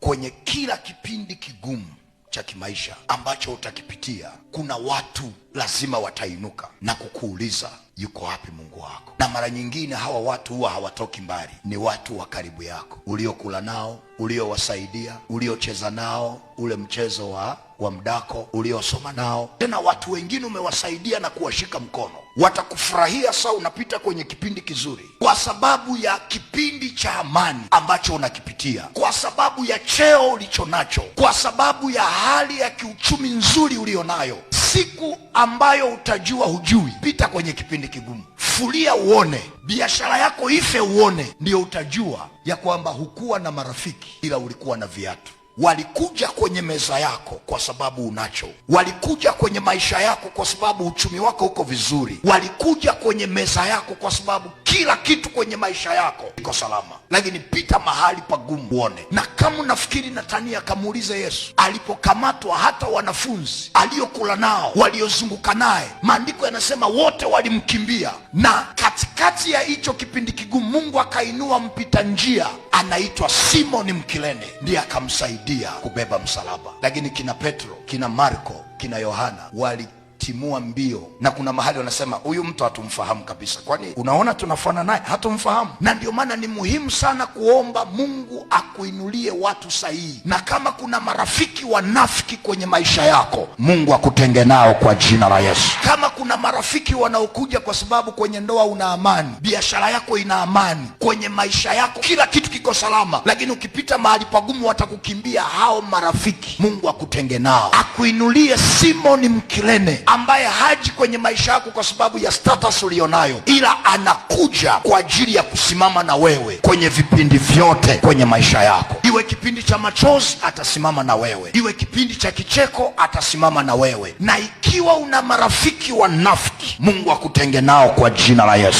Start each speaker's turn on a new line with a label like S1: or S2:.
S1: Kwenye kila kipindi kigumu cha kimaisha ambacho utakipitia, kuna watu lazima watainuka na kukuuliza, yuko wapi Mungu wako? Na mara nyingine hawa watu huwa hawatoki mbali, ni watu wa karibu yako, uliokula nao, uliowasaidia, uliocheza nao ule mchezo wa mdako, uliosoma nao. Tena watu wengine umewasaidia na kuwashika mkono, watakufurahia saa unapita kwenye kipindi kizuri, kwa sababu ya kipindi cha amani ambacho unakipitia, kwa sababu ya cheo ulicho nacho, kwa sababu ya hali ya kiuchumi nzuri ulionayo. Siku ambayo utajua hujui, pita kwenye kipindi kigumu, fulia uone, biashara yako ife uone, ndio utajua ya kwamba hukuwa na marafiki ila ulikuwa na viatu. Walikuja kwenye meza yako kwa sababu unacho, walikuja kwenye maisha yako kwa sababu uchumi wako uko vizuri, walikuja kwenye meza yako kwa sababu kila kitu kwenye maisha yako iko salama. Lakini pita mahali pagumu uone. Na kama unafikiri Natania akamuuliza Yesu alipokamatwa, hata wanafunzi aliokula nao, waliozunguka naye, maandiko yanasema wote walimkimbia. Na katikati ya hicho kipindi kigumu, Mungu akainua mpita njia anaitwa Simoni Mkirene, ndiye akamsaidia kubeba msalaba. Lakini kina Petro, kina Marko, kina Yohana walitimua mbio, na kuna mahali wanasema huyu mtu hatumfahamu kabisa. Kwani unaona tunafana naye? Hatumfahamu. Na ndio maana ni muhimu sana kuomba Mungu akuinulie watu sahihi, na kama kuna marafiki wanafiki kwenye maisha yako, Mungu akutenge nao kwa jina la Yesu. Kama kuna marafiki wanaokuja kwa sababu kwenye ndoa una amani, biashara yako ina amani, kwenye maisha yako kila kitu kiko salama, lakini ukipita mahali pagumu watakukimbia, hao marafiki Mungu akutenge nao. Akuinulie Simoni Mkirene, ambaye haji kwenye maisha yako kwa sababu ya status ulionayo, ila anakuja kwa ajili ya kusimama na wewe kwenye vipindi vyote kwenye maisha yako. Iwe kipindi cha machozi, atasimama na wewe. Iwe kipindi cha kicheko, atasimama na wewe. Na ikiwa una marafiki wanafiki, Mungu akutenge nao kwa jina la Yesu.